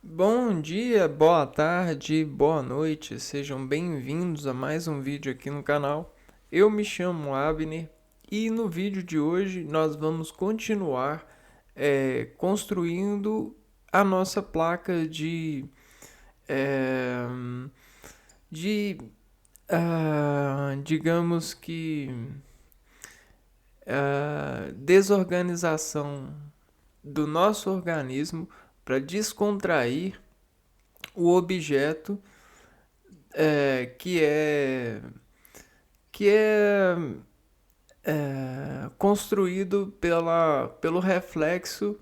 Bom dia, boa tarde, boa noite, sejam bem-vindos a mais um vídeo aqui no canal. Eu me chamo Abner e no vídeo de hoje nós vamos continuar construindo a nossa placa eh, de digamos que desorganização do nosso organismo para descontrair o objeto que é construído pelo reflexo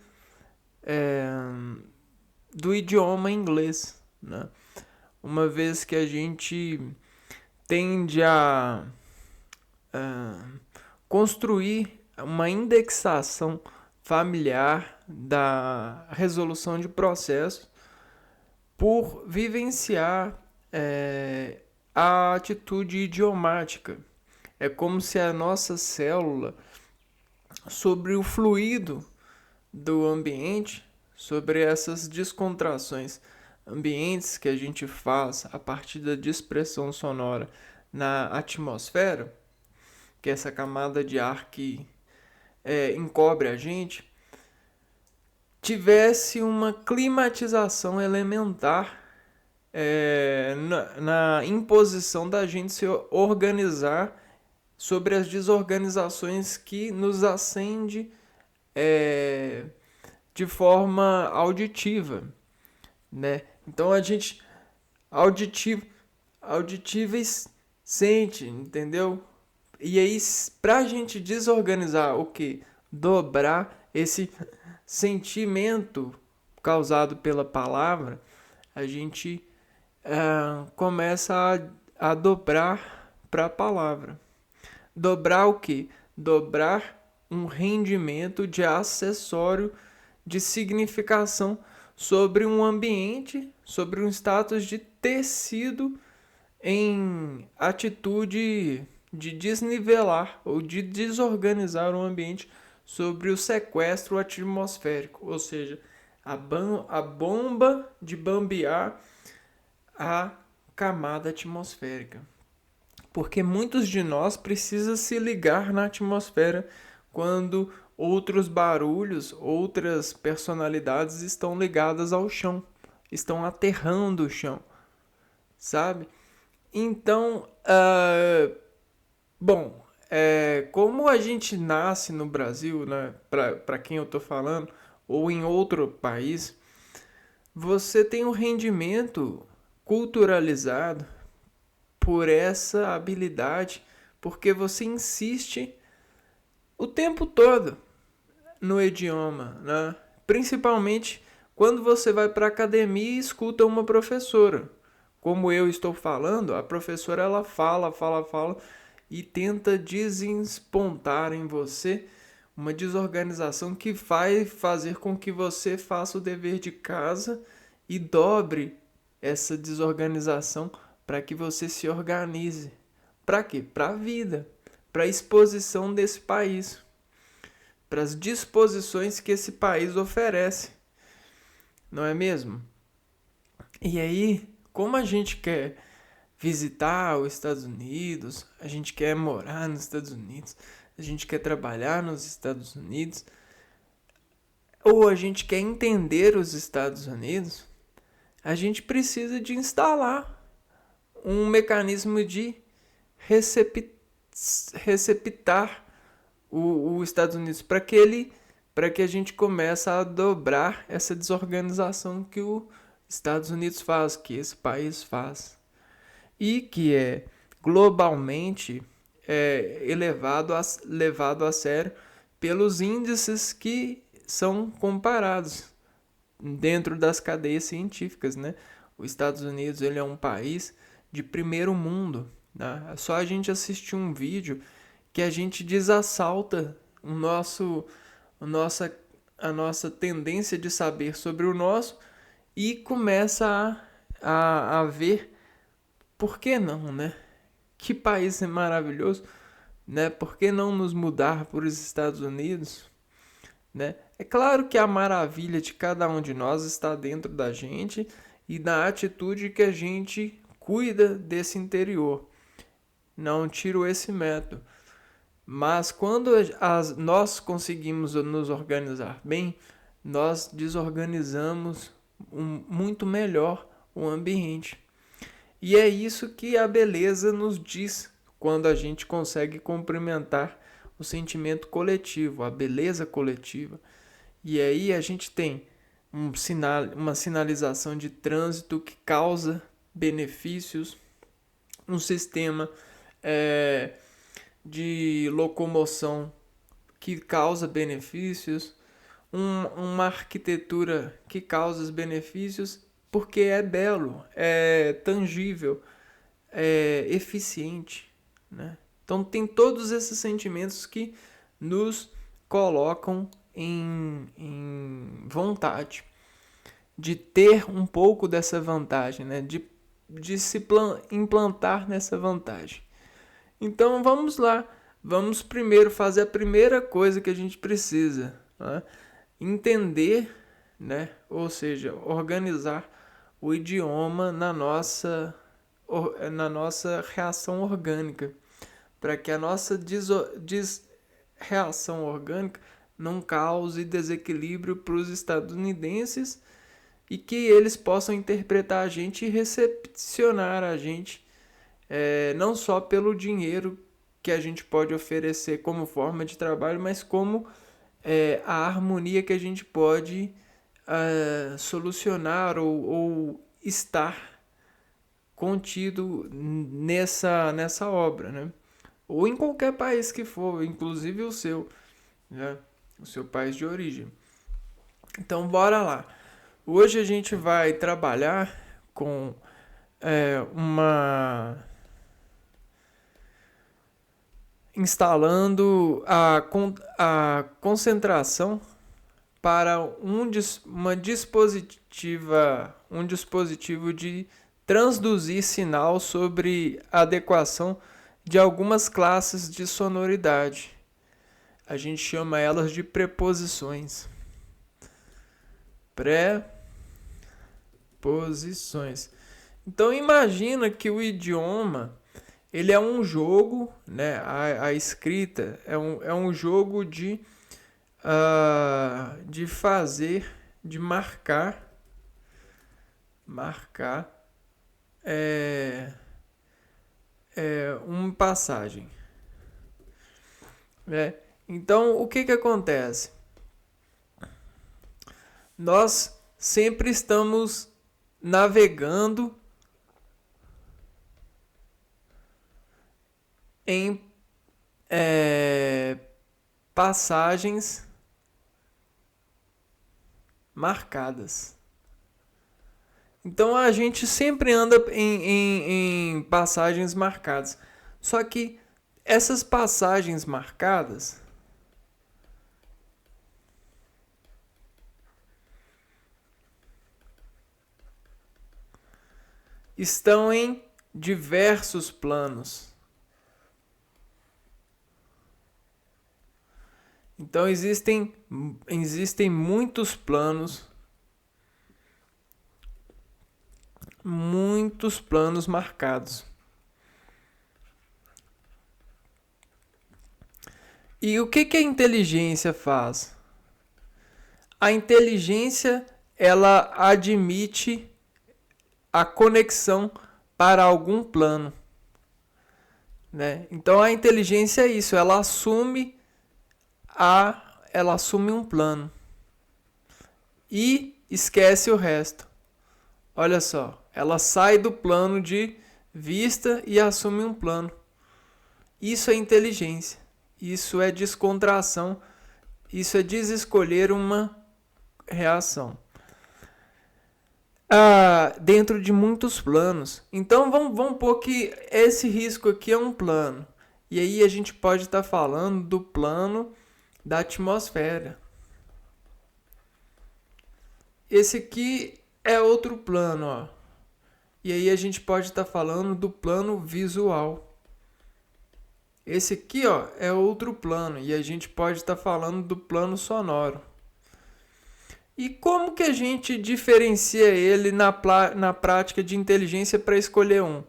é, do idioma inglês, né? Uma vez que a gente tende a construir uma indexação familiar da resolução de processos por vivenciar a atitude idiomática. É como se a nossa célula, sobre o fluido do ambiente, sobre essas descontrações ambientes que a gente faz a partir da dispersão sonora na atmosfera, que é essa camada de ar que encobre a gente, tivesse uma climatização elementar na imposição da gente se organizar sobre as desorganizações que nos acende de forma auditiva, né? Então a gente auditivo, auditíveis sente, entendeu? E aí pra gente desorganizar o que? Dobrar esse sentimento causado pela palavra, a gente começa a dobrar para a palavra. Dobrar o que? Dobrar um rendimento de acessório de significação sobre um ambiente, sobre um status de tecido em atitude de desnivelar ou de desorganizar o ambiente sobre o sequestro atmosférico, ou seja, a bomba de bambear a camada atmosférica. Porque muitos de nós precisam se ligar na atmosfera quando outros barulhos, outras personalidades estão ligadas ao chão, estão aterrando o chão, sabe? Então, bom, como a gente nasce no Brasil, né, para quem eu tô falando, ou em outro país, você tem um rendimento culturalizado por essa habilidade, porque você insiste o tempo todo no idioma, né? Principalmente quando você vai para a academia e escuta uma professora. Como eu estou falando, a professora ela fala e tenta desespontar em você uma desorganização que vai fazer com que você faça o dever de casa e dobre essa desorganização para que você se organize. Para quê? Para a vida, para a exposição desse país, para as disposições que esse país oferece, não é mesmo? E aí, como a gente quer visitar os Estados Unidos, a gente quer morar nos Estados Unidos, a gente quer trabalhar nos Estados Unidos, ou a gente quer entender os Estados Unidos, a gente precisa de instalar um mecanismo de receptar os Estados Unidos para que a gente comece a dobrar essa desorganização que os Estados Unidos faz, que esse país faz e que é globalmente levado a sério pelos índices que são comparados dentro das cadeias científicas, né? Os Estados Unidos ele é um país de primeiro mundo, né? É só a gente assistir um vídeo que a gente desassalta a nossa tendência de saber sobre o nosso e começa a ver por que não, né? Que país é maravilhoso, né? Por que não nos mudar para os Estados Unidos, né? É claro que a maravilha de cada um de nós está dentro da gente e na atitude que a gente cuida desse interior. Não tiro esse método. Mas quando nós conseguimos nos organizar bem, nós desorganizamos muito melhor o ambiente. E é isso que a beleza nos diz quando a gente consegue cumprimentar o sentimento coletivo, a beleza coletiva. E aí a gente tem uma sinalização de trânsito que causa benefícios, um sistema de locomoção que causa benefícios, uma arquitetura que causa benefícios porque é belo, é tangível, é eficiente, né? Então tem todos esses sentimentos que nos colocam em vontade de ter um pouco dessa vantagem, né? De se implantar nessa vantagem. Então vamos lá, vamos primeiro fazer a primeira coisa que a gente precisa, né? Entender, né? Ou seja, organizar o idioma na nossa reação orgânica, para que a nossa reação orgânica não cause desequilíbrio para os estadunidenses e que eles possam interpretar a gente e recepcionar a gente, não só pelo dinheiro que a gente pode oferecer como forma de trabalho, mas como a harmonia que a gente pode solucionar ou estar contido nessa obra, né? Ou em qualquer país que for, inclusive o seu, né? O seu país de origem. Então bora lá. Hoje a gente vai trabalhar com instalando a concentração para um dispositivo de transduzir sinal sobre a adequação de algumas classes de sonoridade. A gente chama elas de preposições. Preposições. Então imagina que o idioma ele é um jogo, né? A escrita é um jogo de fazer, de marcar uma passagem, né? Então o que acontece? Nós sempre estamos navegando em passagens marcadas. Então a gente sempre anda em passagens marcadas. Só que essas passagens marcadas estão em diversos planos. Então existem muitos planos marcados. E o que a inteligência faz? A inteligência ela admite a conexão para algum plano, né? Então a inteligência é isso, ela assume um plano e esquece o resto. Olha só, ela sai do plano de vista e assume um plano. Isso é inteligência, isso é descontração, isso é desescolher uma reação. Dentro de muitos planos. Então vamos pôr que esse risco aqui é um plano. E aí a gente pode estar falando do plano da atmosfera. Esse aqui é outro plano, ó. E aí a gente pode estar falando do plano visual. Esse aqui, ó, é outro plano e a gente pode estar falando do plano sonoro. E como que a gente diferencia ele na prática de inteligência para escolher um?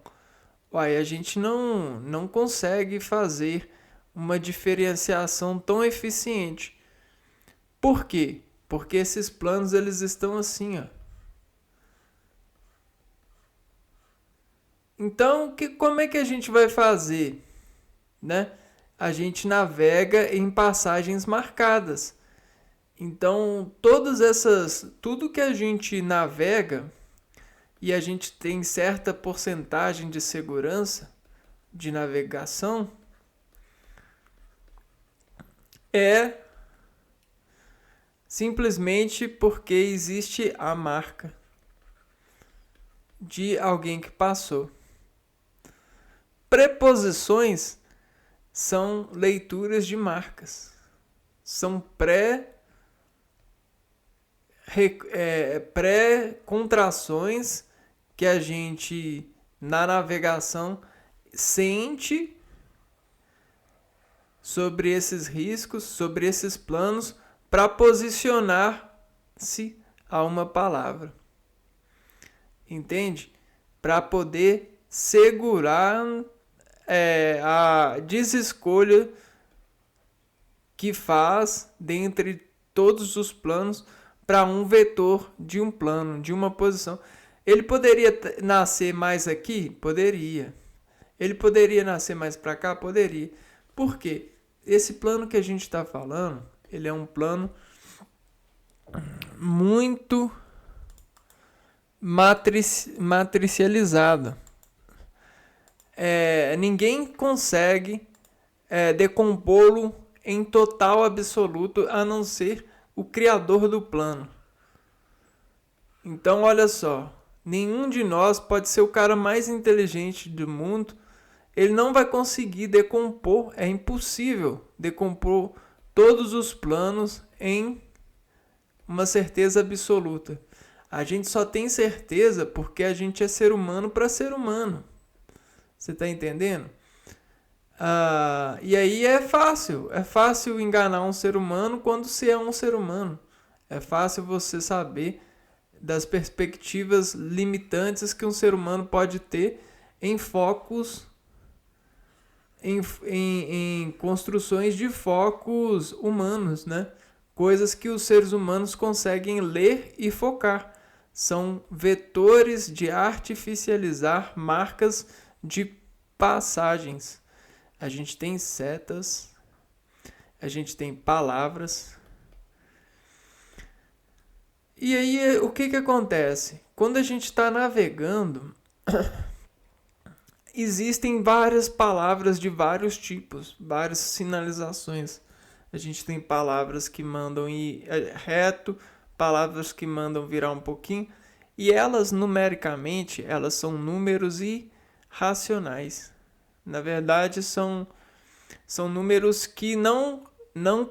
Uai, a gente não consegue fazer uma diferenciação tão eficiente. Por quê? Porque esses planos eles estão assim, ó. Então, como é que a gente vai fazer, né? A gente navega em passagens marcadas. Então, tudo que a gente navega e a gente tem certa porcentagem de segurança de navegação, é simplesmente porque existe a marca de alguém que passou. Preposições são leituras de marcas. São pré-contrações que a gente, na navegação, sente sobre esses riscos, sobre esses planos, para posicionar-se a uma palavra. Entende? Para poder segurar a desescolha que faz dentre todos os planos para um vetor de um plano, de uma posição. Ele poderia nascer mais aqui? Poderia. Ele poderia nascer mais para cá? Poderia. Por quê? Esse plano que a gente está falando, ele é um plano muito matricializado. Ninguém consegue decompô-lo em total absoluto, a não ser o criador do plano. Então, olha só, nenhum de nós pode ser o cara mais inteligente do mundo, ele não vai conseguir decompor, é impossível decompor todos os planos em uma certeza absoluta. A gente só tem certeza porque a gente é ser humano para ser humano. Você está entendendo? E aí é fácil enganar um ser humano quando se é um ser humano. É fácil você saber das perspectivas limitantes que um ser humano pode ter em focos, em construções de focos humanos, né? Coisas que os seres humanos conseguem ler e focar. São vetores de artificializar marcas de passagens. A gente tem setas, a gente tem palavras. E aí, o que acontece? Quando a gente está navegando, existem várias palavras de vários tipos, várias sinalizações. A gente tem palavras que mandam ir reto, palavras que mandam virar um pouquinho, e elas, numericamente, elas são números irracionais. Na verdade, são números que não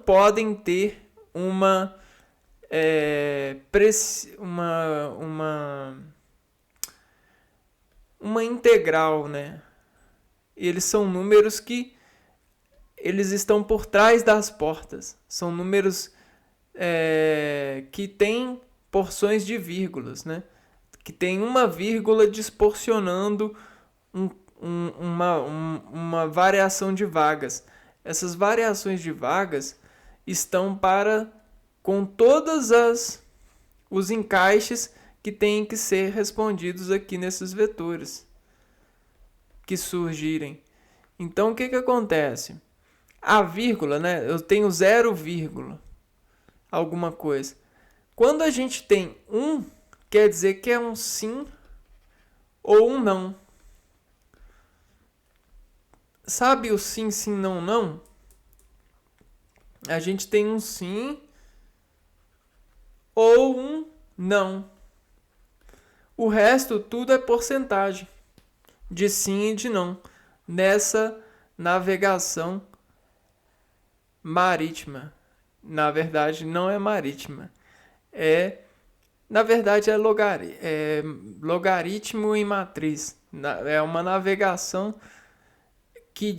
podem ter uma integral, né? Eles são números que eles estão por trás das portas. São números que têm porções de vírgulas, né? Que tem uma vírgula distorcionando uma variação de vagas. Essas variações de vagas estão com todas os encaixes que têm que ser respondidos aqui nesses vetores que surgirem. Então, o que acontece? A vírgula, né? Eu tenho 0, alguma coisa. Quando a gente tem quer dizer que é um sim ou um não. Sabe o sim, sim, não, não? A gente tem um sim ou um não. O resto tudo é porcentagem de sim e de não nessa navegação marítima. Na verdade, não é marítima. Na verdade, é logaritmo em matriz. É uma navegação que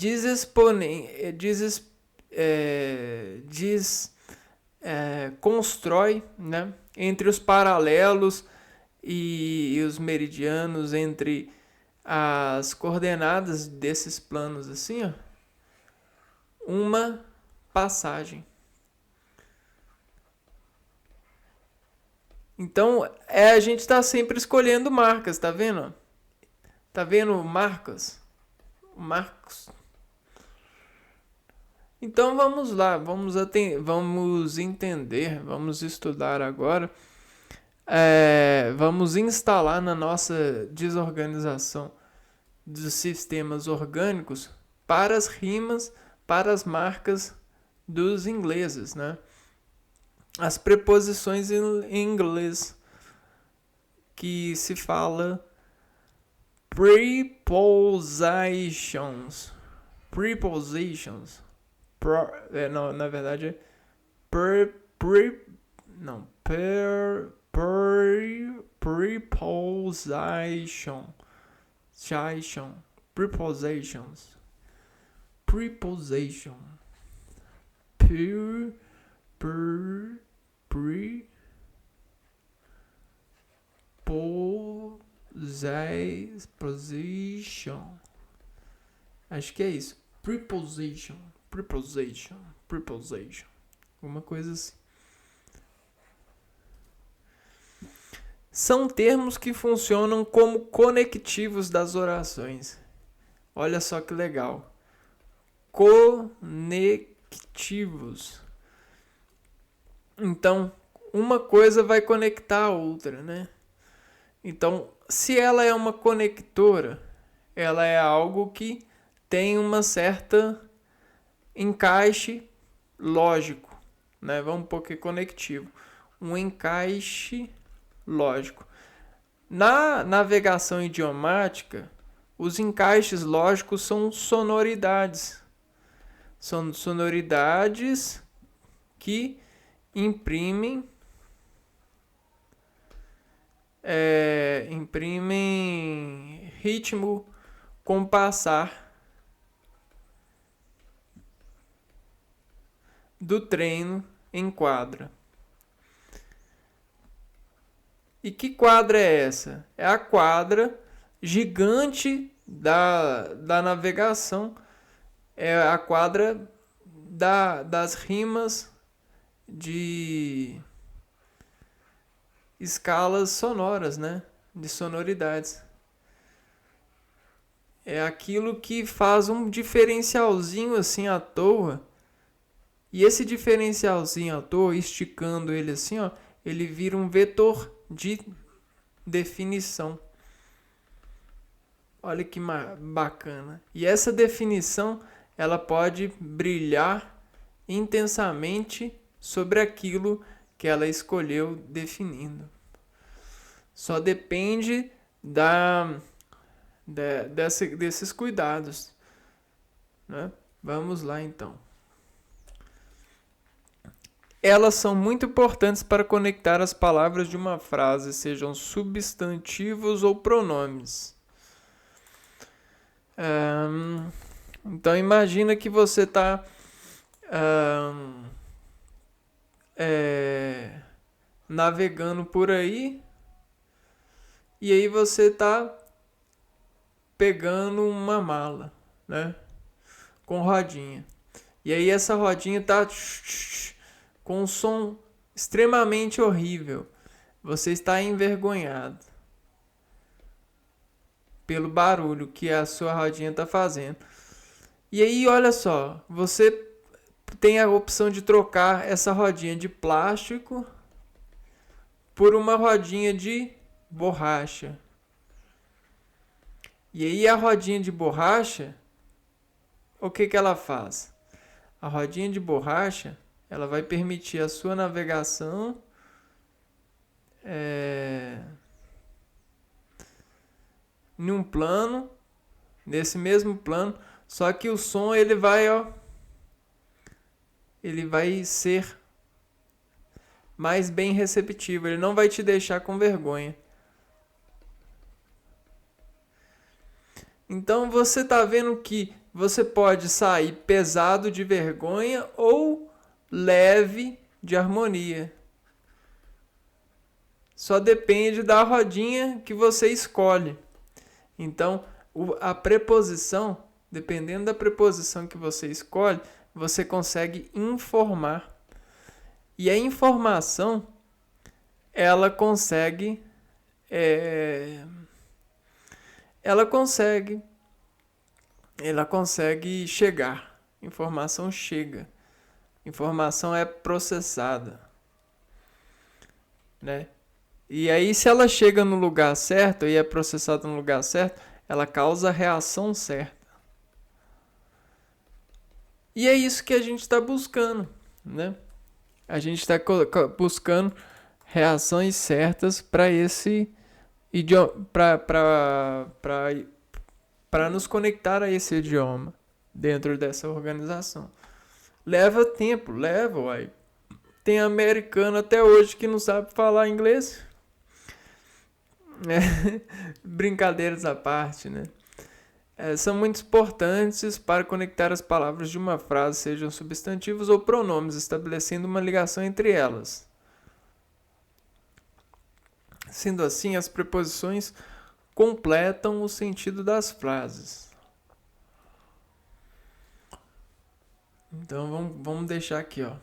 constrói, né, entre os paralelos e os meridianos, entre as coordenadas desses planos assim, ó, uma passagem. Então, a gente está sempre escolhendo marcas, tá vendo? Tá vendo marcas? Marcos. Então vamos lá, vamos entender, vamos estudar agora. Vamos instalar na nossa desorganização dos sistemas orgânicos para as rimas, para as marcas dos ingleses, né? As preposições em inglês que se fala prepositions. Prepositions. Na verdade é preposition. Prepositions. Preposition. Preposition. Acho que é isso. Preposition. Uma coisa assim. São termos que funcionam como conectivos das orações. Olha só que legal. Conectivos. Então, uma coisa vai conectar a outra, né? Então, se ela é uma conectora, ela é algo que tem uma certa encaixe lógico, né? Vamos pôr que conectivo. Um encaixe lógico. Na navegação idiomática, os encaixes lógicos são sonoridades. São sonoridades que imprimem ritmo com passar do treino em quadra. E que quadra é essa? É a quadra gigante da navegação. É a quadra das rimas de escalas sonoras, né? De sonoridades. É aquilo que faz um diferencialzinho assim à toa. E esse diferencialzinho à toa, esticando ele assim, ó, ele vira um vetor de definição. Olha que bacana. E essa definição, ela pode brilhar intensamente sobre aquilo que ela escolheu definindo. Só depende desses cuidados, né? Vamos lá então. Elas são muito importantes para conectar as palavras de uma frase, sejam substantivos ou pronomes. Então imagina que você está navegando por aí e aí você está pegando uma mala, né? Com rodinha. E aí essa rodinha está com um som extremamente horrível. Você está envergonhado pelo barulho que a sua rodinha está fazendo. E aí, olha só, você tem a opção de trocar essa rodinha de plástico por uma rodinha de borracha. E aí a rodinha de borracha, o que ela faz? A rodinha de borracha, ela vai permitir a sua navegação num plano, nesse mesmo plano, só que o som ele vai ser mais bem receptivo, ele não vai te deixar com vergonha. Então você está vendo que você pode sair pesado de vergonha ou leve de harmonia. só depende da rodinha que você escolhe. Então, a preposição, dependendo da preposição que você escolhe, você consegue informar. E a informação, ela consegue, ela consegue chegar. Informação chega. Informação é processada, né? E aí, se ela chega no lugar certo e é processada no lugar certo, ela causa a reação certa. E é isso que a gente está buscando, né? A gente está buscando reações certas para esse idioma, para nos conectar a esse idioma dentro dessa organização. Leva tempo, uai. Tem americano até hoje que não sabe falar inglês. Brincadeiras à parte, né? São muito importantes para conectar as palavras de uma frase, sejam substantivos ou pronomes, estabelecendo uma ligação entre elas. Sendo assim, as preposições completam o sentido das frases. Então vamos deixar aqui, ó.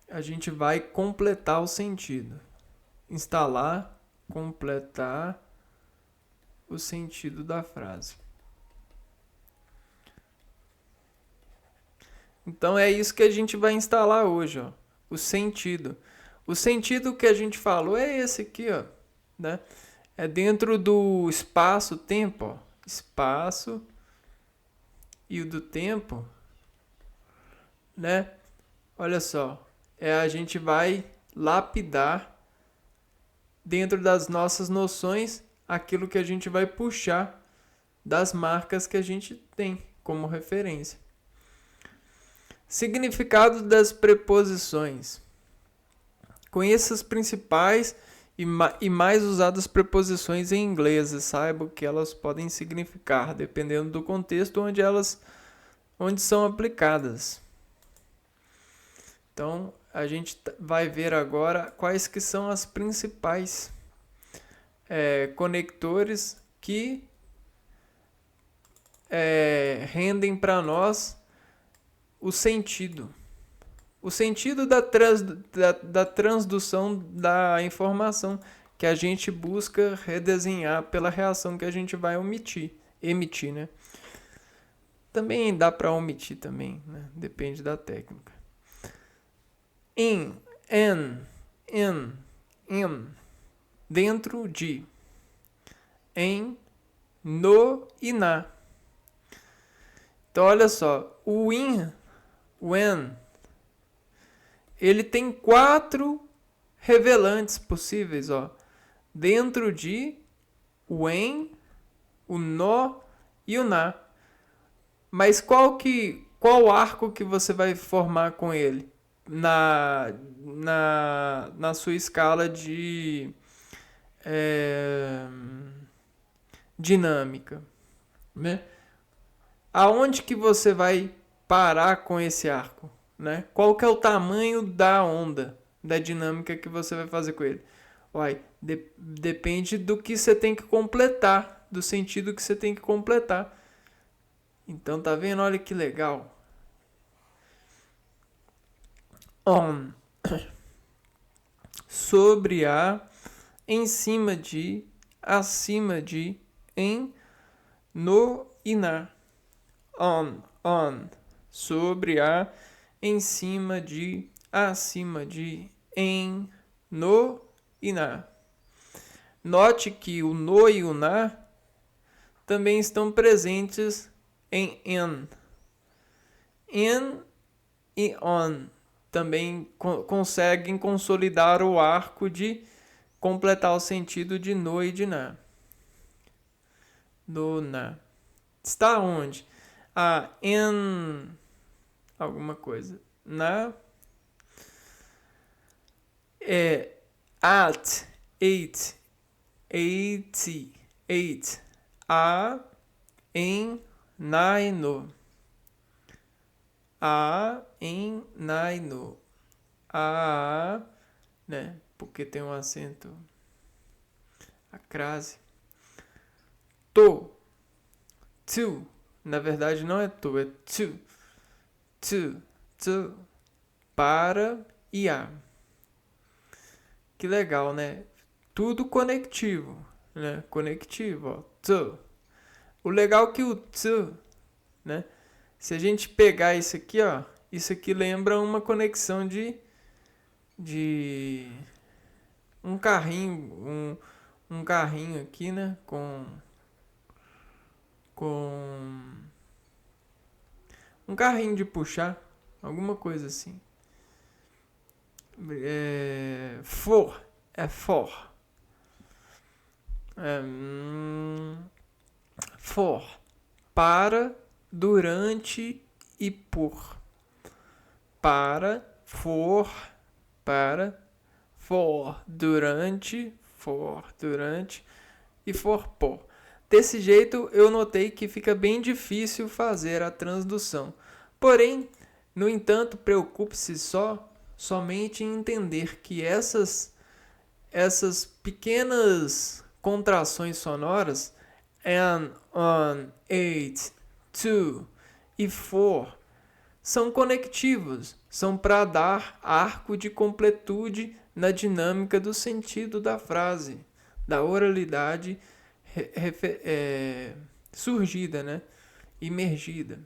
A gente vai completar o sentido. Instalar, completar o sentido da frase. Então é isso que a gente vai instalar hoje, ó, o sentido. O sentido que a gente falou é esse aqui, ó, né? É dentro do espaço-tempo, ó. Espaço e o do tempo, né? Olha só, a gente vai lapidar dentro das nossas noções aquilo que a gente vai puxar das marcas que a gente tem como referência. Significado das preposições. Conheça as principais e mais usadas preposições em inglês e saiba o que elas podem significar, dependendo do contexto onde são aplicadas. Então, a gente vai ver agora quais que são as principais conectores que rendem para nós o sentido. O sentido da transdução da informação que a gente busca redesenhar pela reação que a gente vai emitir, né? Também dá para omitir também, né? Depende da técnica. In, dentro de, em, no e na. Então olha só, o in, when, ele tem 4 revelantes possíveis, ó. Dentro de, o em, o no e o na. Mas qual arco que você vai formar com ele na sua escala de dinâmica, né? Aonde que você vai parar com esse arco, né? Qual que é o tamanho da onda, da dinâmica que você vai fazer com ele? Depende do que você tem que completar, do sentido que você tem que completar. Então, tá vendo? Olha que legal. On. Sobre a, em cima de, acima de, em, no e na. On. Sobre a, em cima de, acima de, em, no e na. Note que o no e o na também estão presentes em in. In e on também conseguem consolidar o arco de completar o sentido de no e de na. No, na. Está onde? In alguma coisa. Na at, eight, eight. A, em, na e no. A, em, na e no. A, né? porque tem um acento, a crase. To, to, na verdade não é to, é to, para e a. Que legal, né? Tudo conectivo, né? Conectivo, ó, to. O legal é que o to, né? Se a gente pegar isso aqui, ó, isso aqui lembra uma conexão de um carrinho, um carrinho aqui, né? Com um carrinho de puxar, alguma coisa assim. For, é for. For, para, durante e por. Para, for, durante e for por. Desse jeito eu notei que fica bem difícil fazer a transdução. Porém, no entanto, preocupe-se somente em entender que essas pequenas contrações sonoras and, on, eight, to e for são conectivos, são para dar arco de completude na dinâmica do sentido da frase, da oralidade surgida, né? Imergida.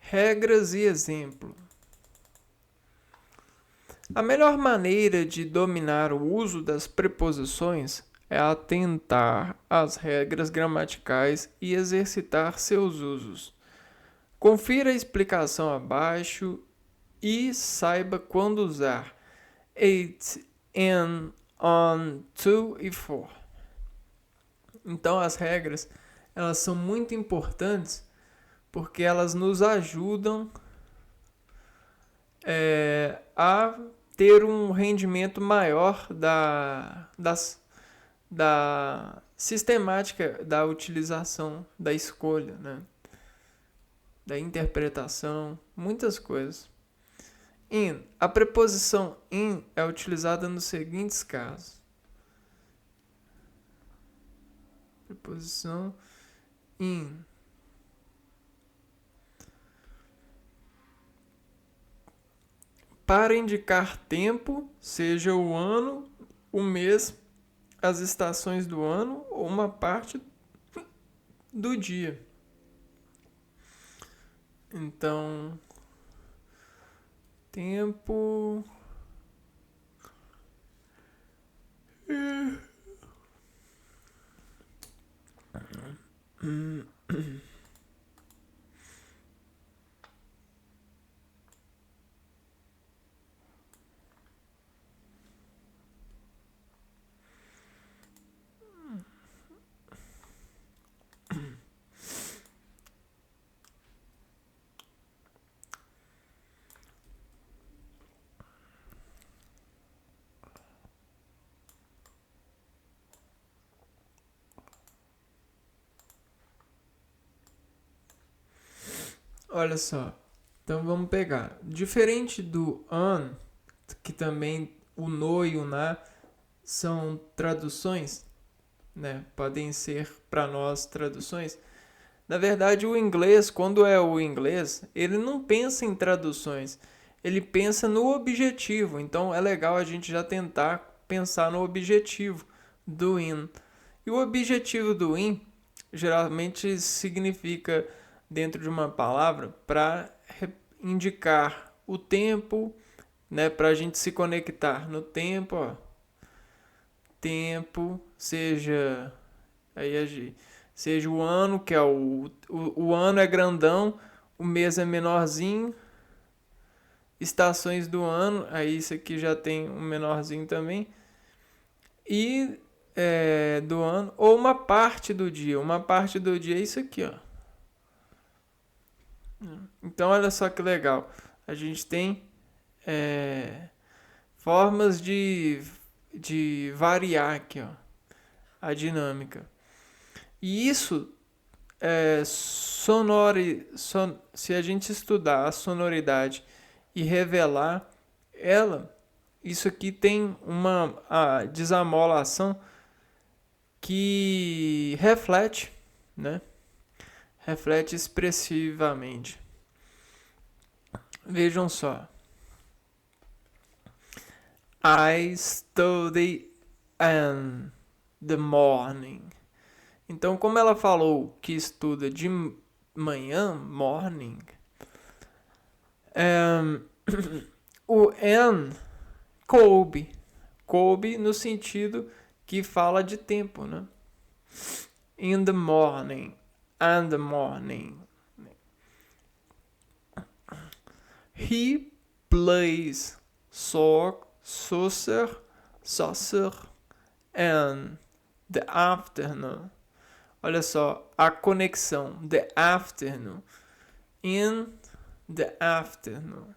Regras e exemplo. A melhor maneira de dominar o uso das preposições é atentar às regras gramaticais e exercitar seus usos. Confira a explicação abaixo e saiba quando usar it, in, on, to e for. Então as regras, elas são muito importantes porque elas nos ajudam a ter um rendimento maior da sistemática da utilização, da escolha, né? Da interpretação, muitas coisas. In. A preposição in é utilizada nos seguintes casos. Preposição in. Para indicar tempo, seja o ano, o mês, as estações do ano ou uma parte do dia. Então, tempo. Olha só. Então vamos pegar. Diferente do on, que também o no e o na são traduções, né? Podem ser para nós traduções. Na verdade, o inglês, quando é o inglês, ele não pensa em traduções. Ele pensa no objetivo. Então é legal a gente já tentar pensar no objetivo do in. E o objetivo do in geralmente significa, dentro de uma palavra, para indicar o tempo, né, para a gente se conectar no tempo, ó. Tempo, seja o ano, que é o ano é grandão, o mês é menorzinho, estações do ano, aí isso aqui já tem um menorzinho também, e do ano, ou uma parte do dia é isso aqui, ó. Então olha só que legal, a gente tem formas de variar aqui, ó. a dinâmica. E isso se a gente estudar a sonoridade e revelar ela, isso aqui tem a desamolação que reflete, né? Reflete expressivamente. Vejam só. I study in the morning. Então, como ela falou que estuda de manhã, morning, o an coube. Coube no sentido que fala de tempo, né? In the morning, and the morning. He plays soccer and the afternoon. Olha só, a conexão. The afternoon. In the afternoon.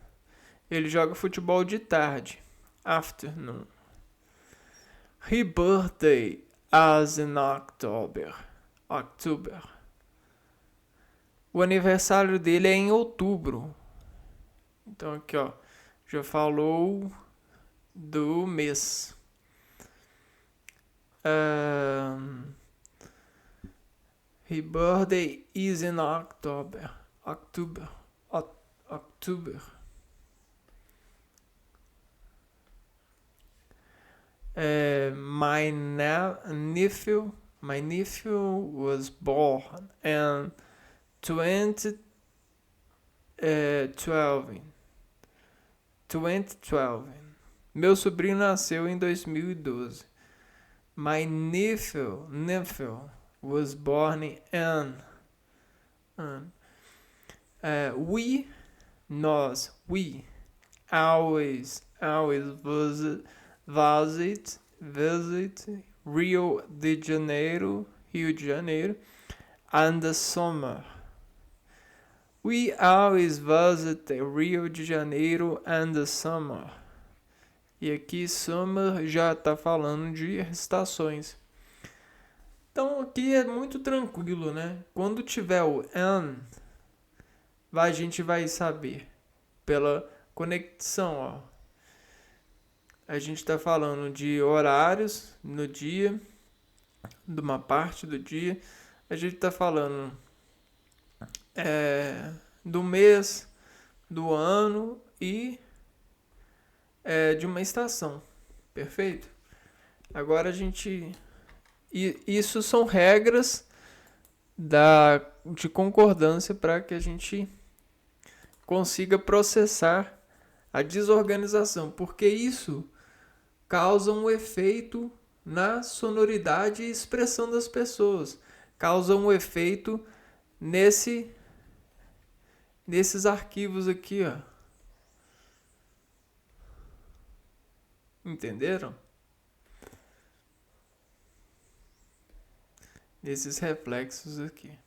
Ele joga futebol de tarde. Afternoon. His birthday is in October. October. O aniversário dele é em outubro. Então aqui, ó, já falou do mês. His birthday is in October. October. My nephew was born in 2012. Meu sobrinho nasceu em 2012. My nephew was born in. We always visit Rio de Janeiro, and the summer. We always visit Rio de Janeiro and the summer. E aqui summer já está falando de estações. Então aqui é muito tranquilo, né? Quando tiver o and, a gente vai saber pela conexão, ó. A gente está falando de horários no dia, de uma parte do dia. A gente está falando do mês, do ano e de uma estação. Perfeito? Agora a gente... Isso são regras de concordância para que a gente consiga processar a desorganização, porque isso causa um efeito na sonoridade e expressão das pessoas, causa um efeito nesses arquivos aqui, ó. Entenderam? Nesses reflexos aqui.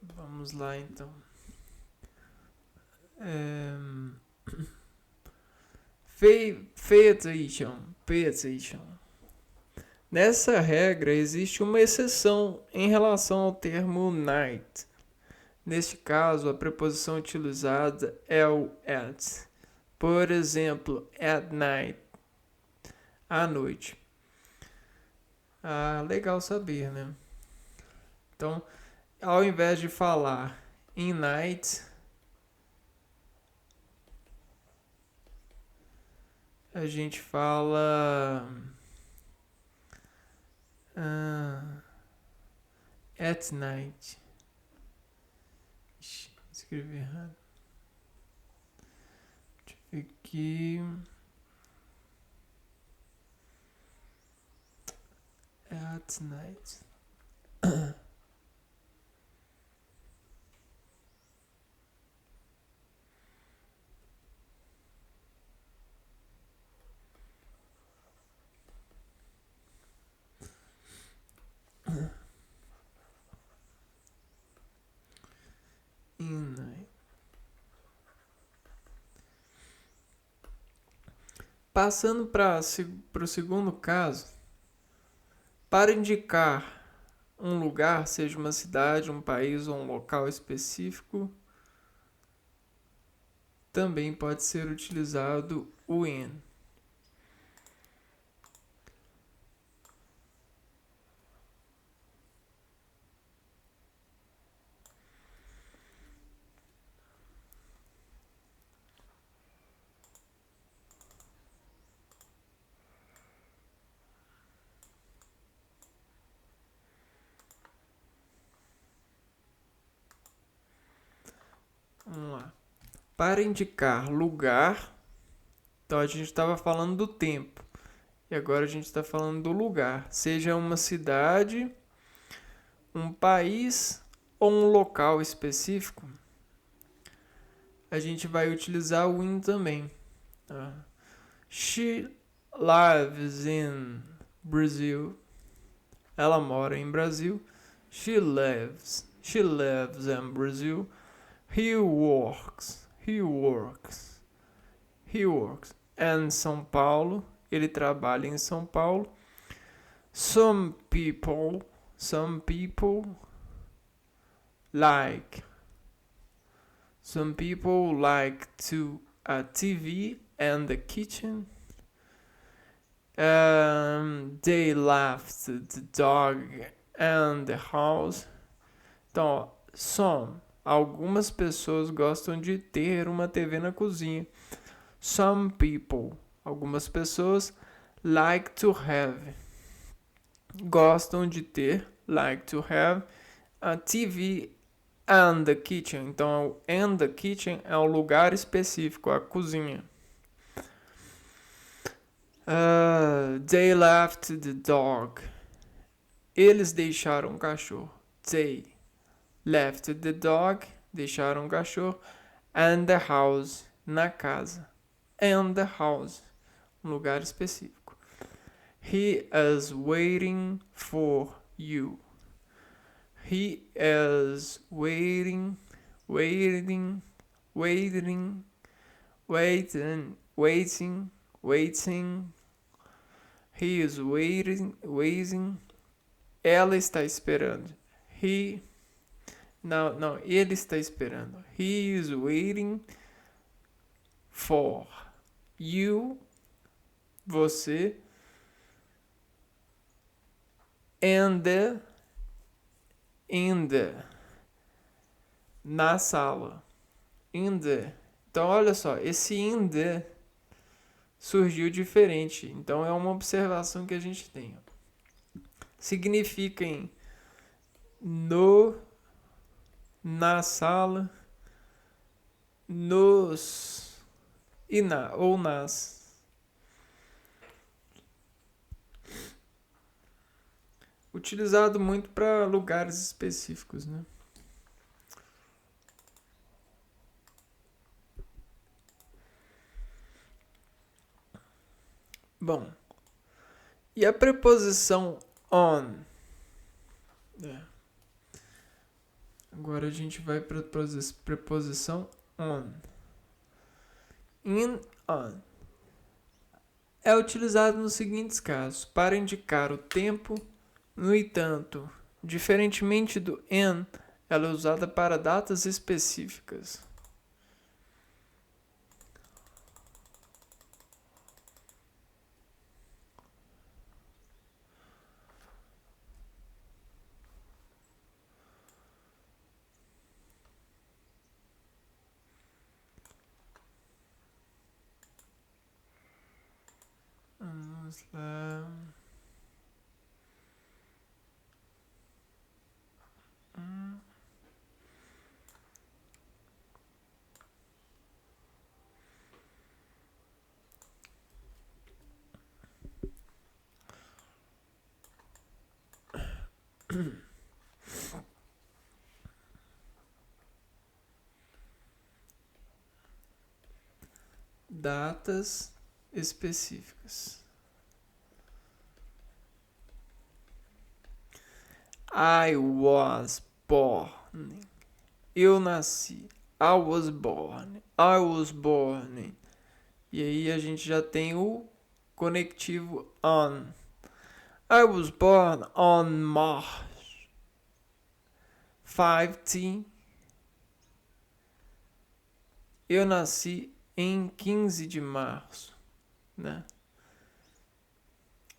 Vamos lá então. Pay attention. Nessa regra existe uma exceção em relação ao termo night. Neste caso, a preposição utilizada é o at. Por exemplo, at night, à noite. Legal saber, né? Então, ao invés de falar in night, a gente fala at night. Escrevi errado. Deixa eu ver aqui. At night. In night. Passando para o segundo caso, para indicar um lugar, seja uma cidade, um país ou um local específico, também pode ser utilizado o in. Vamos lá. Para indicar lugar, então a gente estava falando do tempo. E agora a gente está falando do lugar. Seja uma cidade, um país ou um local específico, a gente vai utilizar o in também. Tá? She lives in Brazil. Ela mora em Brasil. She lives in Brazil. He works em São Paulo. Ele trabalha em São Paulo. Some people like to a TV and the kitchen. They left the dog and the house. Então, algumas pessoas gostam de ter uma TV na cozinha. Some people, algumas pessoas, like to have, gostam de ter, like to have, a TV and the kitchen. Então, and the kitchen é um lugar específico, a cozinha. They left the dog. Eles deixaram o cachorro. They left the dog. Deixaram o cachorro. And the house. Na casa. And the house. Um lugar específico. He is waiting for you. He is waiting. He is waiting. Ela está esperando. Ele está esperando. He is waiting for you, você, in the, na sala. In the. Então, olha só, esse in the surgiu diferente. Então, é uma observação que a gente tem. Significa em no, na sala, nos e na ou nas. Utilizado muito para lugares específicos, né? Bom, e a preposição on? Agora a gente vai para a preposição on. In, on. É utilizado nos seguintes casos: para indicar o tempo. No entanto, diferentemente do in, ela é usada para datas específicas. Vamos lá. Datas específicas. I was born. Eu nasci. I was born. E aí a gente já tem o conectivo on. I was born on March 15. Eu nasci em 15 de março, né?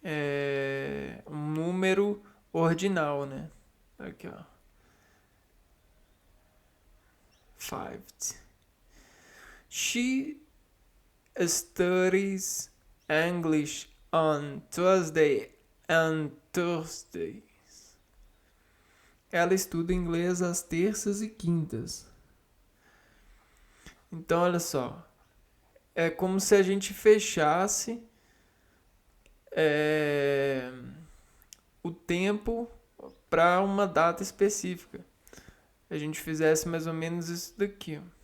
É um número ordinal, né? Aqui, ó. 5. She studies English on Tuesday and Thursdays. Ela estuda inglês às terças e quintas. Então, olha só. É como se a gente fechasse o tempo para uma data específica. A gente fizesse mais ou menos isso daqui, ó.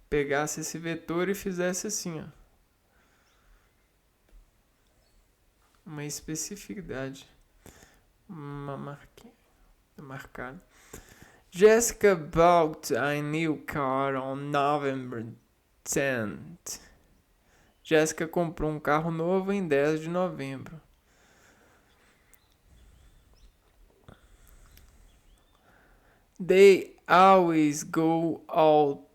Pegasse esse vetor e fizesse assim, ó. Uma especificidade. Uma marquinha. Marcada. Jessica bought a new car on November 10th. Jessica comprou um carro novo em 10 de novembro. They always go out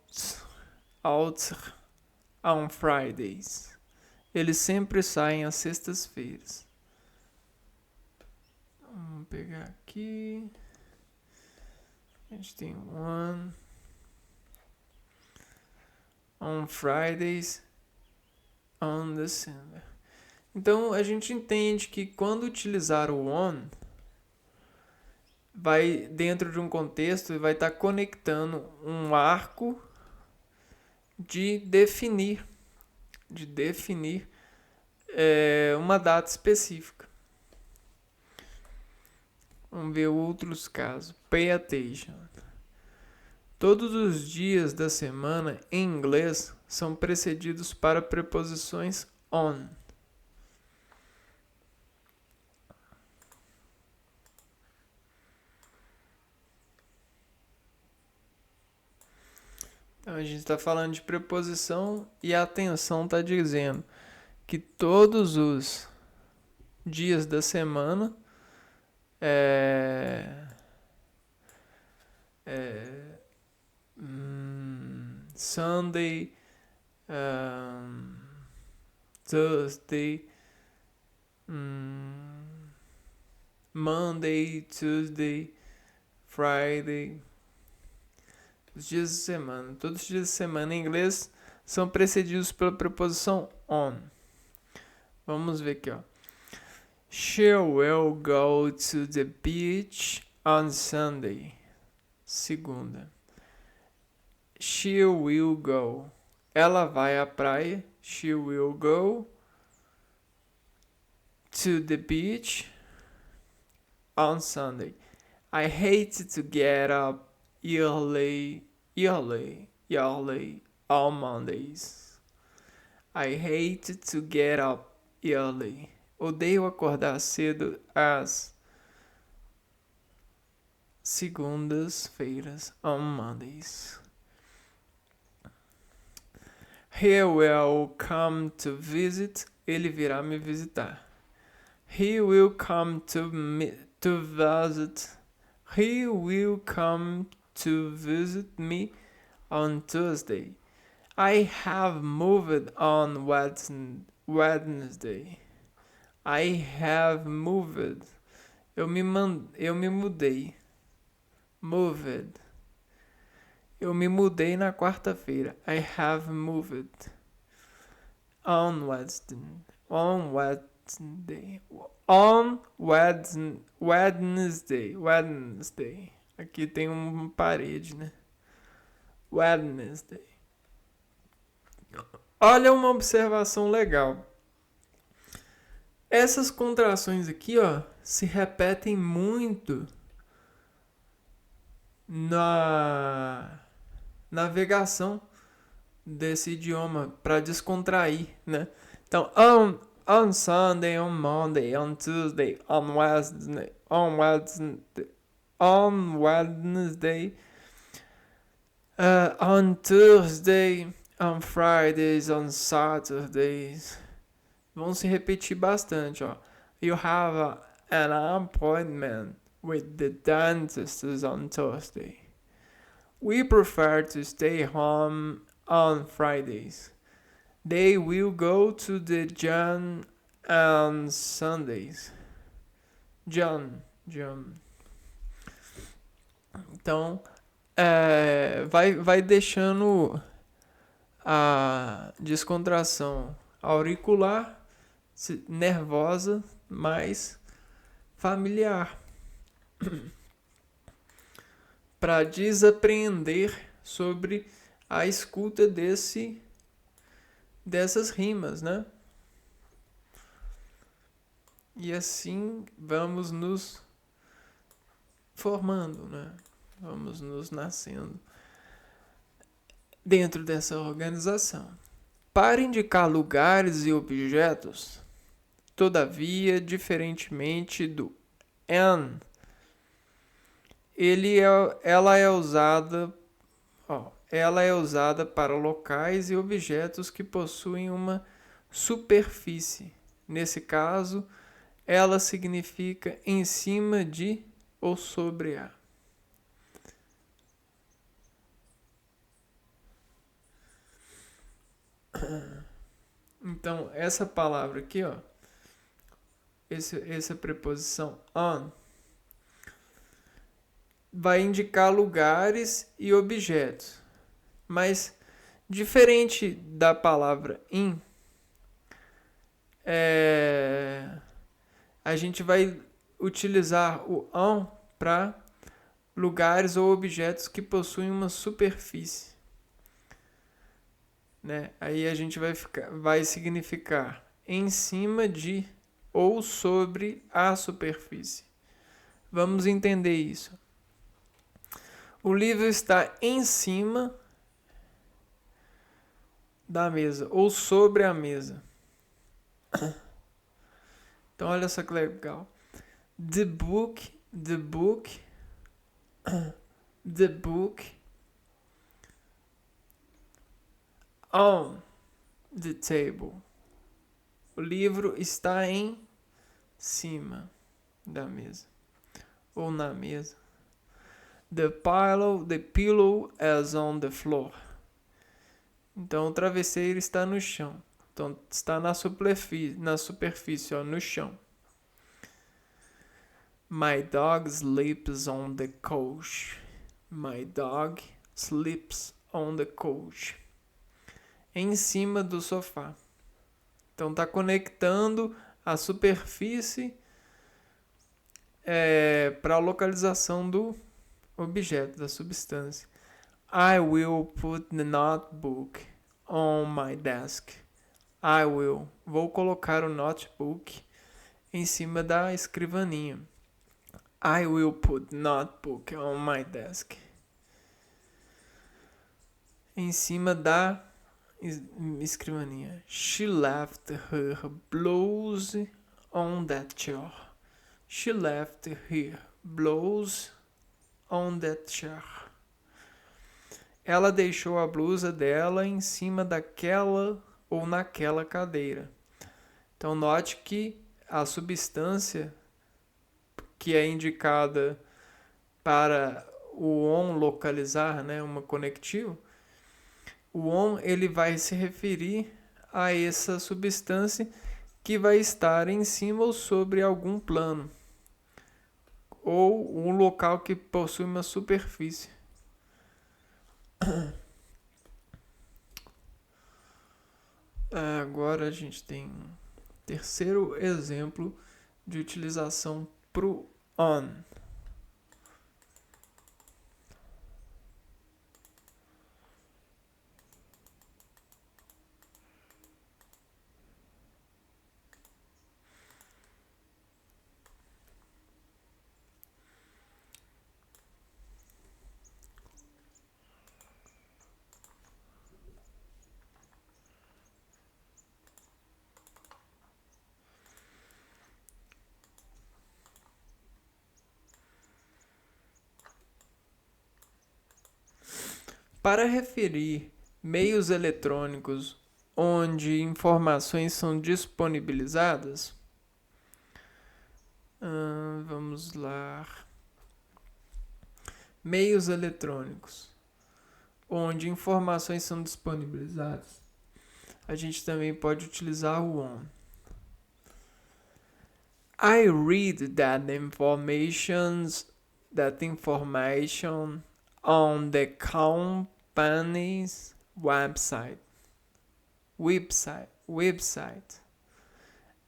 on Fridays. Eles sempre saem às sextas-feiras. Vamos pegar aqui. A gente tem one. On Fridays. On December. Então a gente entende que quando utilizar o on, vai dentro de um contexto e vai estar conectando um arco de definir uma data específica. Vamos ver outros casos. Pay attention. Todos os dias da semana em inglês são precedidos para preposições on. Então a gente está falando de preposição e a atenção está dizendo que todos os dias da semana Sunday, Thursday, Monday, Tuesday, Friday. Os dias de semana. Todos os dias de semana em inglês são precedidos pela preposição on. Vamos ver aqui, ó. She will go to the beach on Sunday. Segunda. She will go. Ela vai à praia. She will go to the beach on Sunday. I hate to get up early on Mondays. I hate to get up early. Odeio acordar cedo às segundas-feiras, on Mondays. He will come to visit. Ele virá me visitar. He will come to visit. He will come to visit me on Tuesday. I have moved on Wednesday. I have moved. Eu me mudei. Moved. Eu me mudei na quarta-feira. I have moved. On Wednesday. On Wednesday. On Wednesday. Wednesday. Aqui tem uma parede, né? Wednesday. Olha uma observação legal. Essas contrações aqui, ó, se repetem muito na navegação desse idioma para descontrair, né? Então, on Sunday, on Monday, on Tuesday, on Wednesday, On Thursday, on Fridays, on Saturdays. Vão se repetir bastante, ó. You have an appointment with the dentist on Thursday. We prefer to stay home on Fridays. They will go to the gym on Sundays. John. Então, vai deixando a descontração auricular, nervosa, mas familiar. Para desaprender sobre a escuta dessas rimas, né? E assim vamos nos formando, né? Vamos nos nascendo dentro dessa organização. Para indicar lugares e objetos, todavia, diferentemente do an, ela é usada para locais e objetos que possuem uma superfície. Nesse caso, ela significa em cima de ou sobre a. Então, essa palavra aqui, ó, essa preposição on, vai indicar lugares e objetos. Mas, diferente da palavra in, a gente vai utilizar o on para lugares ou objetos que possuem uma superfície. Né? Aí a gente vai significar em cima de ou sobre a superfície. Vamos entender isso. O livro está em cima da mesa ou sobre a mesa. Então olha só que legal. The book on the table. O livro está em cima da mesa ou na mesa. The pillow is on the floor. Então o travesseiro está no chão. Então está na superfície, ó, no chão. My dog sleeps on the couch. My dog sleeps on the couch. Em cima do sofá. Então está conectando a superfície para a localização do objeto, da substância. I will put the notebook on my desk. Vou colocar o notebook em cima da escrivaninha. I will put notebook on my desk. Em cima da escrivaninha. She left her blouse on that chair. She left her blouse on that chair. Ela deixou a blusa dela em cima daquela ou naquela cadeira. Então note que a substância que é indicada para o on localizar, né, uma conectivo, o on ele vai se referir a essa substância que vai estar em cima ou sobre algum plano ou um local que possui uma superfície. Agora a gente tem um terceiro exemplo de utilização pro on. Para referir meios eletrônicos onde informações são disponibilizadas, vamos lá. Meios eletrônicos onde informações são disponibilizadas, a gente também pode utilizar o on. I read that information on the company's website.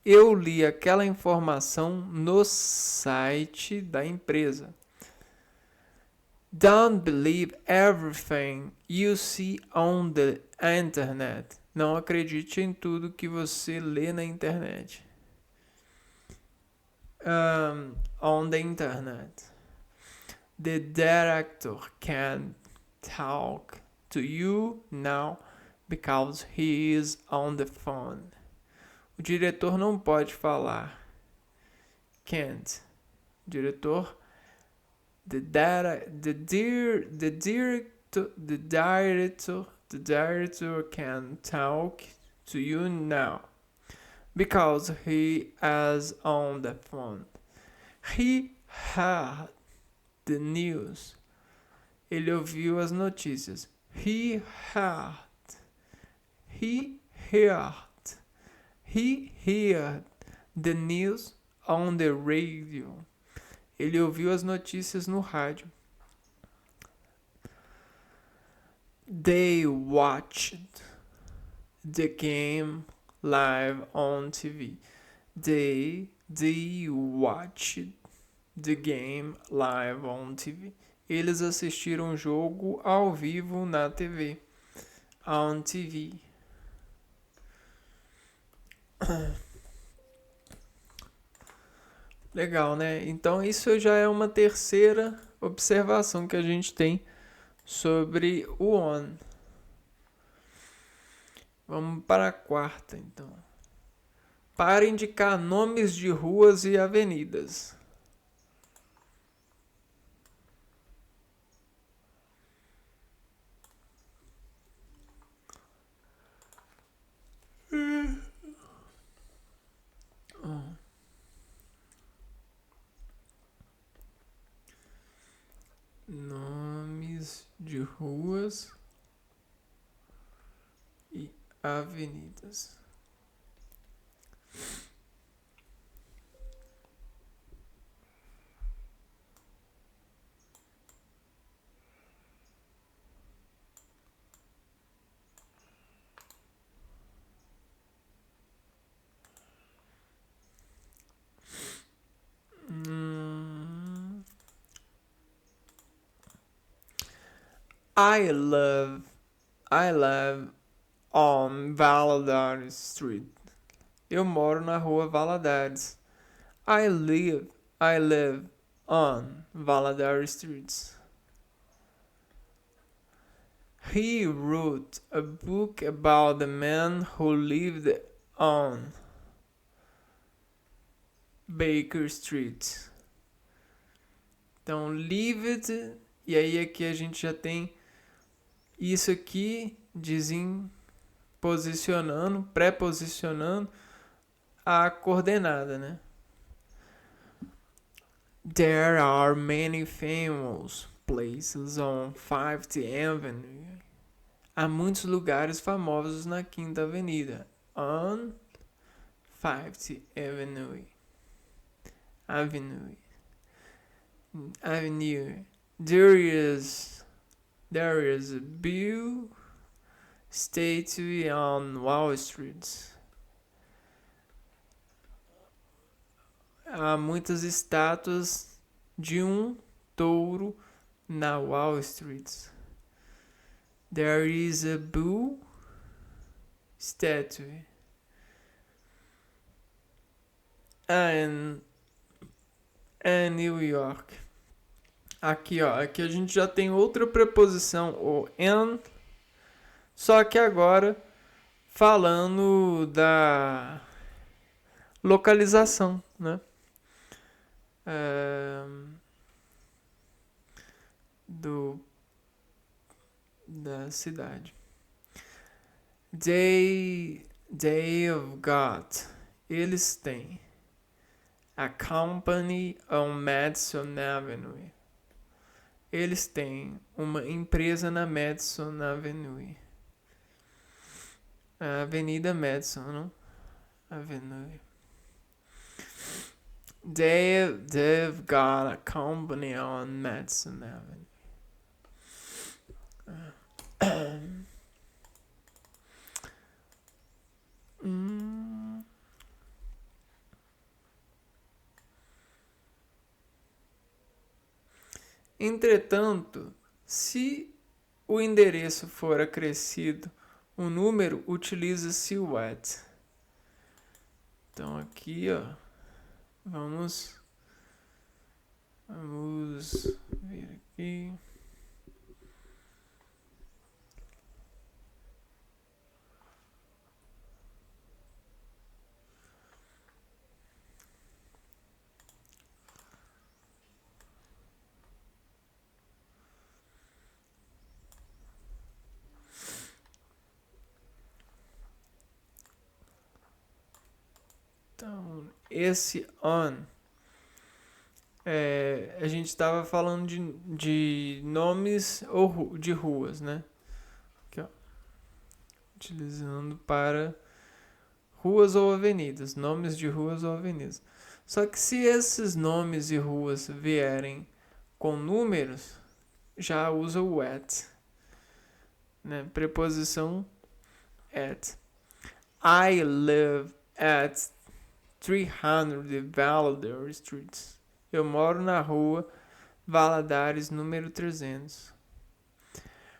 Eu li aquela informação no site da empresa. Don't believe everything you see on the internet. Não acredite em tudo que você lê na internet. On the internet. The director can't talk to you now because he is on the phone. O diretor não pode falar. Can't. Diretor. The director can talk to you now because he is on the phone. He heard the news. Ele ouviu as notícias. He heard the news on the radio. Ele ouviu as notícias no rádio. They watched the game live on TV. They watched the game live on TV. Eles assistiram o jogo ao vivo na TV. On TV. Legal, né? Então isso já é uma terceira observação que a gente tem sobre o on. Vamos para a quarta, então. Para indicar nomes de ruas e avenidas. Nomes de ruas e avenidas. I live on Valadares Street. Eu moro na rua Valadares. I live on Valadares Street. He wrote a book about the man who lived on Baker Street. Então, lived, e aí aqui a gente já tem isso aqui pré-posicionando a coordenada, né? There are many famous places on 5th Avenue. Há muitos lugares famosos na 5ª Avenida. On 5th Avenue. There is a Bill statue on Wall Street. Há muitas estátuas de um touro na Wall Street. There is a bull statue in New York. Aqui a gente já tem outra preposição, o in, só que agora falando da localização, né? da cidade. They've got. Eles têm. A company on Madison Avenue. Eles têm uma empresa na Madison Avenue. A Avenida Madison, não? Avenue. They've got a company on Madison Avenue. Entretanto, se o endereço for acrescido, o número utiliza-se o at. Então aqui, ó, vamos ver aqui. Então, esse on, a gente estava falando de nomes ou de ruas, né? Aqui, ó. Utilizando para ruas ou avenidas, nomes de ruas ou avenidas. Só que se esses nomes e ruas vierem com números, já usa o at, né? Preposição at. I live at 300 Valadares Street. Eu moro na rua Valadares, número 300.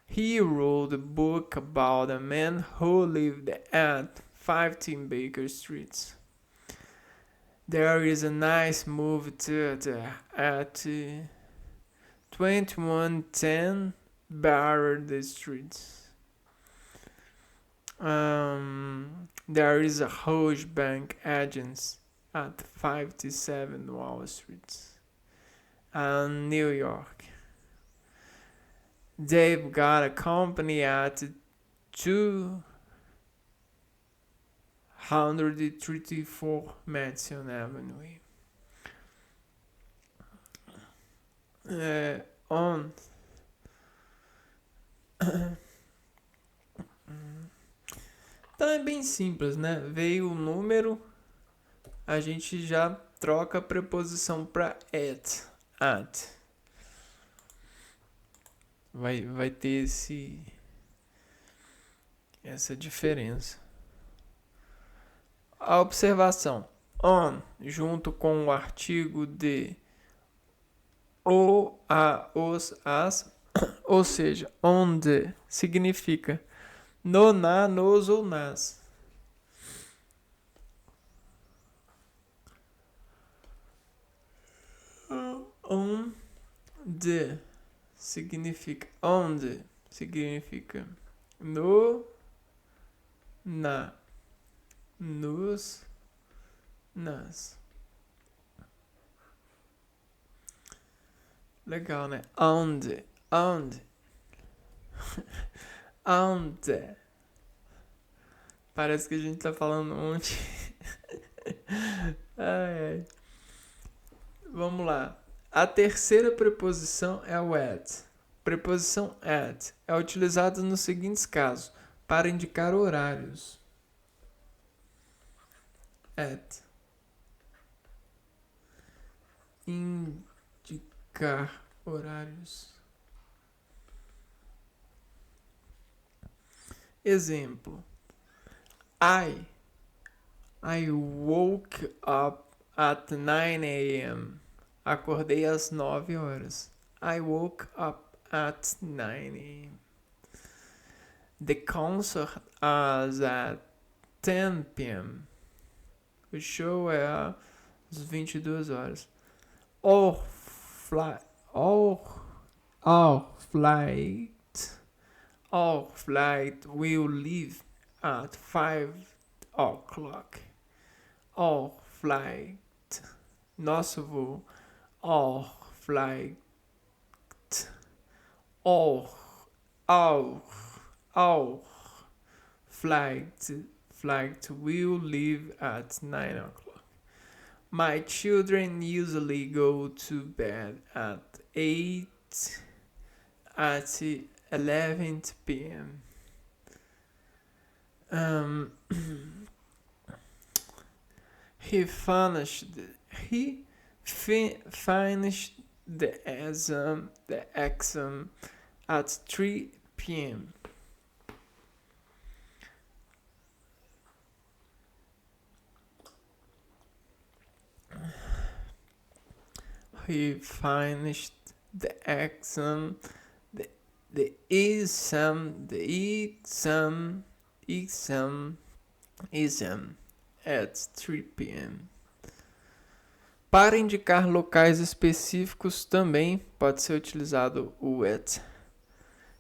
He wrote a book about a man who lived at 15 Baker Street. There is a nice movie theater at 2110 Barrett Street. There is a Hose Bank Agency at 57 Wall Street. New York. They've got a company at 234 Madison Avenue. On. Então é bem simples, né? Veio o número, a gente já troca a preposição para at. Vai ter essa diferença. A observação on junto com o artigo de o, a, os, as, ou seja, onde significa no, na, nos ou nas. Onde significa no, na, nos, nas. Legal, né? Onde. Parece que a gente tá falando onde. Ai. Vamos lá. A terceira preposição é o at. Preposição at é utilizada nos seguintes casos: para indicar horários. At. Indicar horários. Exemplo. I woke up at 9 a.m. Acordei às 9 horas. I woke up at 9 a.m. The concert is at 10 p.m. O show é às 22 horas. All flight will leave at 5 o'clock. All flight. Nosso voo. All flight. Our, our flight will leave at 9 o'clock. My children usually go to bed at 8 at 11 p.m. Um, he finished he finished the exam at 3 p.m. He finished the exam the exam at 3 p.m. Para indicar locais específicos também pode ser utilizado o at.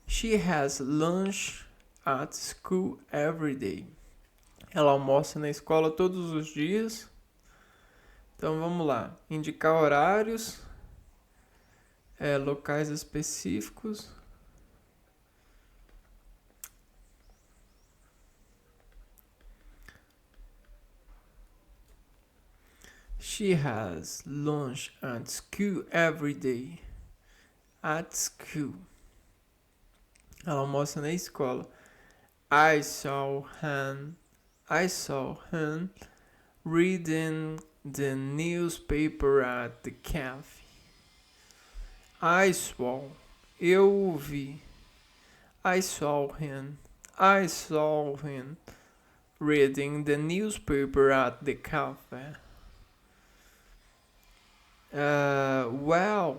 She has lunch at school every day. Ela almoça na escola todos os dias. Então vamos lá. Indicar horários, locais específicos. She has lunch at school every day. At school. Ela almoça na escola. I saw him reading the newspaper at the cafe. Eu vi. I saw him reading the newspaper at the cafe. Well,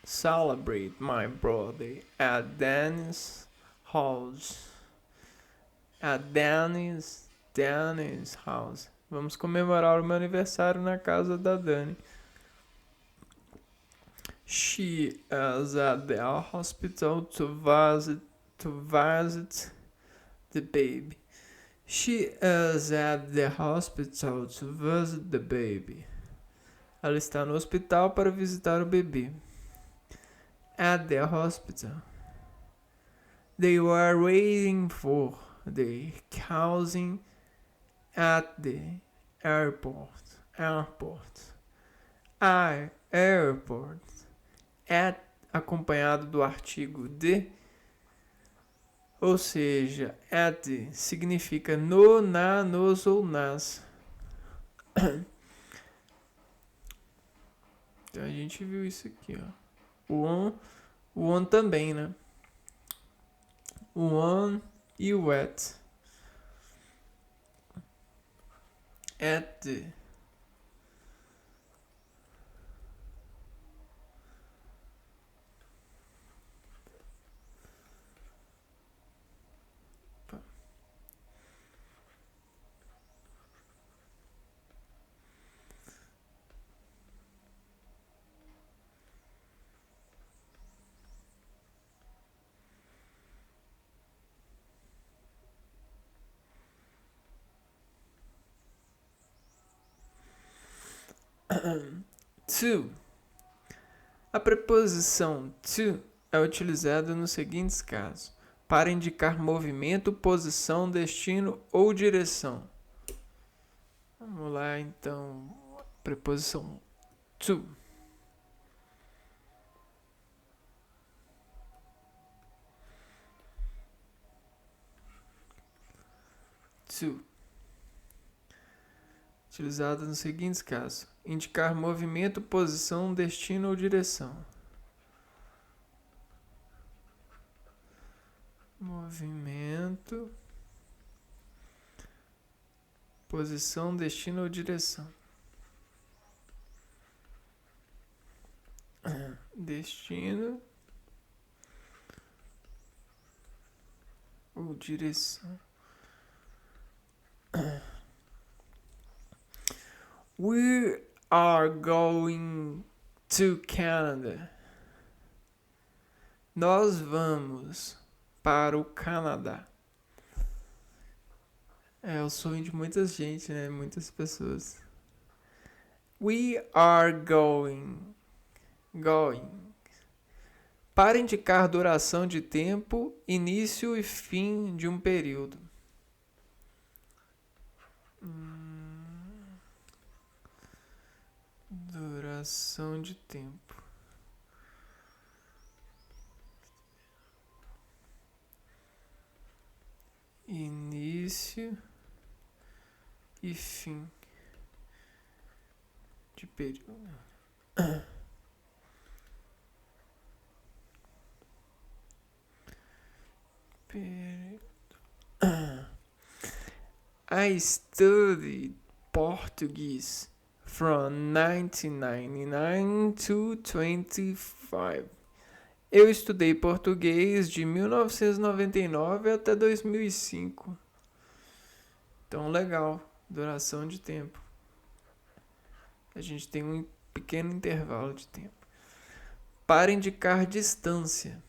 celebrate my birthday at Danny's house. At Danny's house. Vamos comemorar o meu aniversário na casa da Dani. She is at the hospital to visit the baby. She is at the hospital to visit the baby. Ela está no hospital para visitar o bebê. At the hospital. They were waiting for the cousin at the airport. Airport. At acompanhado do artigo de, ou seja, at significa no, na, nos ou nas. Então a gente viu isso aqui, ó. O on também, né? O on e o at. At. To. A preposição to é utilizada nos seguintes casos: para indicar movimento, posição, destino ou direção. Vamos lá, então. Preposição to. To. Utilizada nos seguintes casos: indicar movimento, posição, destino ou direção. Movimento, posição, destino ou direção. Destino ou direção. We are going to Canada. Nós vamos para o Canadá. É o sonho de muita gente, né? Muitas pessoas. We are going Para indicar duração de tempo, início e fim de um período. Duração de tempo. Início e fim de período. I studied Portuguese from 1999 to 25. Eu estudei português de 1999 até 2005. Então, legal. Duração de tempo. A gente tem um pequeno intervalo de tempo. Para indicar distância.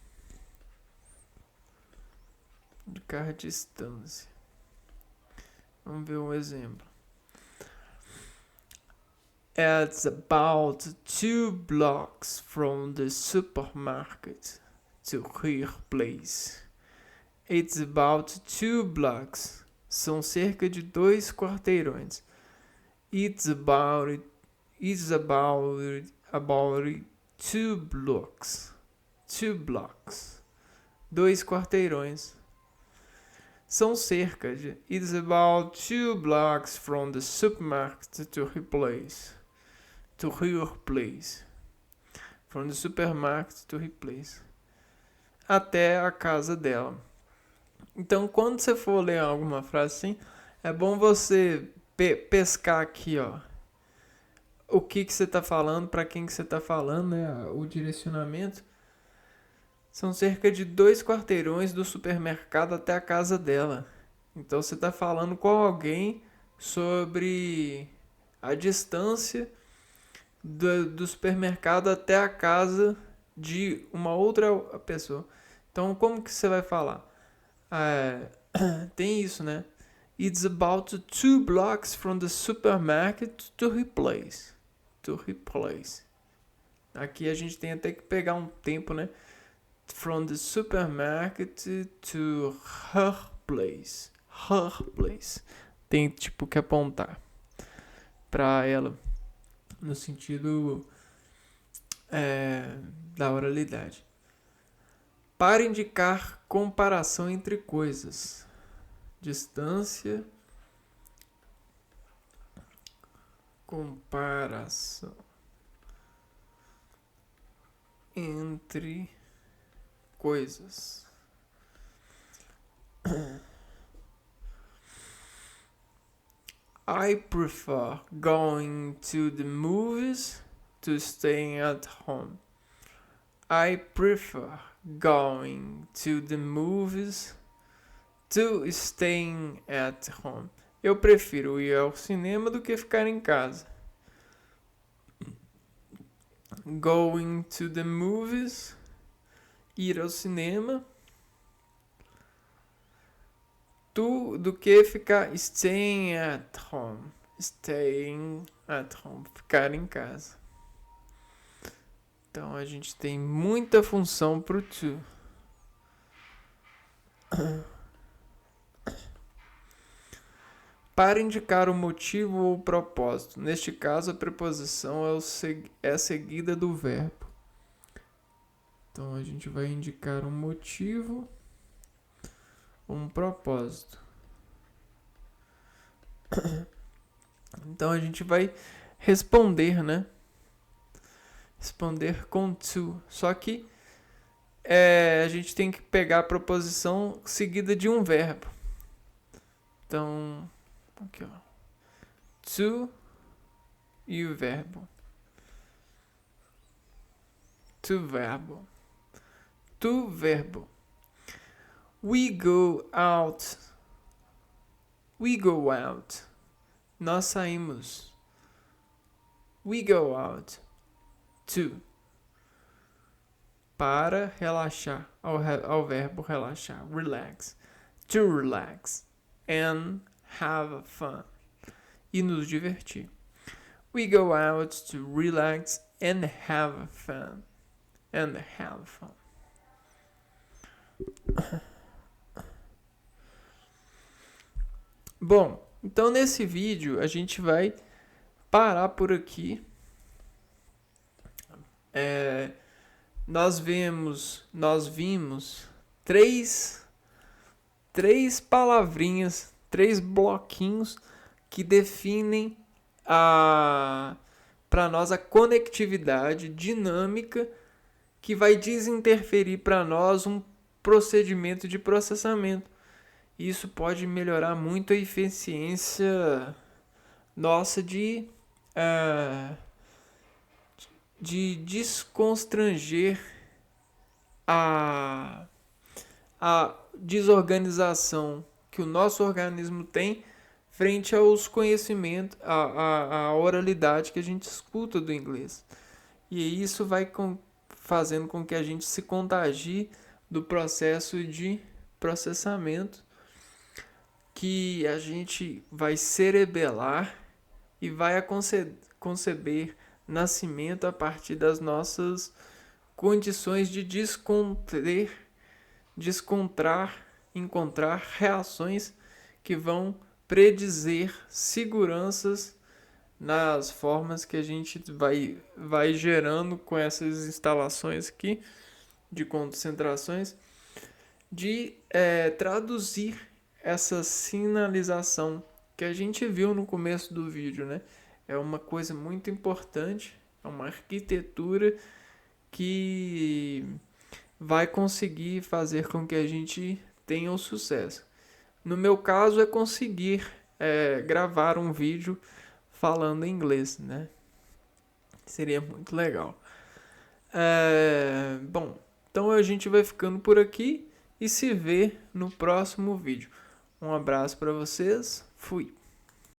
Indicar distância. Vamos ver um exemplo. It's about 2 blocks from the supermarket to her place. It's about 2 blocks. São cerca de 2 quarteirões. It's about 2 blocks. 2 blocks. 2 quarteirões. São cerca de. It's about 2 blocks from the supermarket to her place. To her place. From the supermarket to her place. Até a casa dela. Então, quando você for ler alguma frase assim, é bom você pescar aqui, ó. O que você está falando, para quem que você está falando, né? O direcionamento. São cerca de 2 quarteirões do supermercado até a casa dela. Então você está falando com alguém sobre a distância do supermercado até a casa de uma outra pessoa. Então como que você vai falar? Tem isso, né? It's about 2 blocks from the supermarket to her place. To her place. Aqui a gente tem até que pegar um tempo, né? From the supermarket to her place. Her place. Tem tipo que apontar para ela no sentido da oralidade. Para indicar comparação entre coisas. Distância. Comparação entre coisas. I prefer going to the movies to staying at home. I prefer going to the movies to staying at home. Eu prefiro ir ao cinema do que ficar em casa. Going to the movies, ir ao cinema, do que ficar staying at home. Staying at home, ficar em casa. Então a gente tem muita função pro to. Para indicar o motivo ou o propósito. Neste caso, a preposição é seguida do verbo. Então a gente vai indicar um motivo ou um propósito. Então a gente vai responder, né? Responder com to. Só que a gente tem que pegar a proposição seguida de um verbo. Então, aqui, ó. To e o verbo. To verbo. To verbo. We go out. We go out. Nós saímos. We go out. To. Para relaxar. Ao verbo relaxar. Relax. To relax. And have fun. E nos divertir. We go out to relax and have fun. And have fun. Bom, então nesse vídeo a gente vai parar por aqui. Nós vimos três palavrinhas, três bloquinhos que definem para nós a conectividade dinâmica que vai desinterferir para nós um procedimento de processamento. Isso pode melhorar muito a eficiência nossa de desconstranger a, a desorganização que o nosso organismo tem frente aos conhecimentos, a oralidade que a gente escuta do inglês. E isso vai fazendo com que a gente se contagie do processo de processamento, que a gente vai cerebelar e vai conceber nascimento a partir das nossas condições de encontrar reações que vão predizer seguranças nas formas que a gente vai gerando com essas instalações aqui de concentrações, de traduzir essa sinalização que a gente viu no começo do vídeo, né? É uma coisa muito importante, é uma arquitetura que vai conseguir fazer com que a gente tenha o sucesso. No meu caso é conseguir gravar um vídeo falando inglês, né? Seria muito legal. Bom, então a gente vai ficando por aqui e se vê no próximo vídeo. Um abraço para vocês, fui!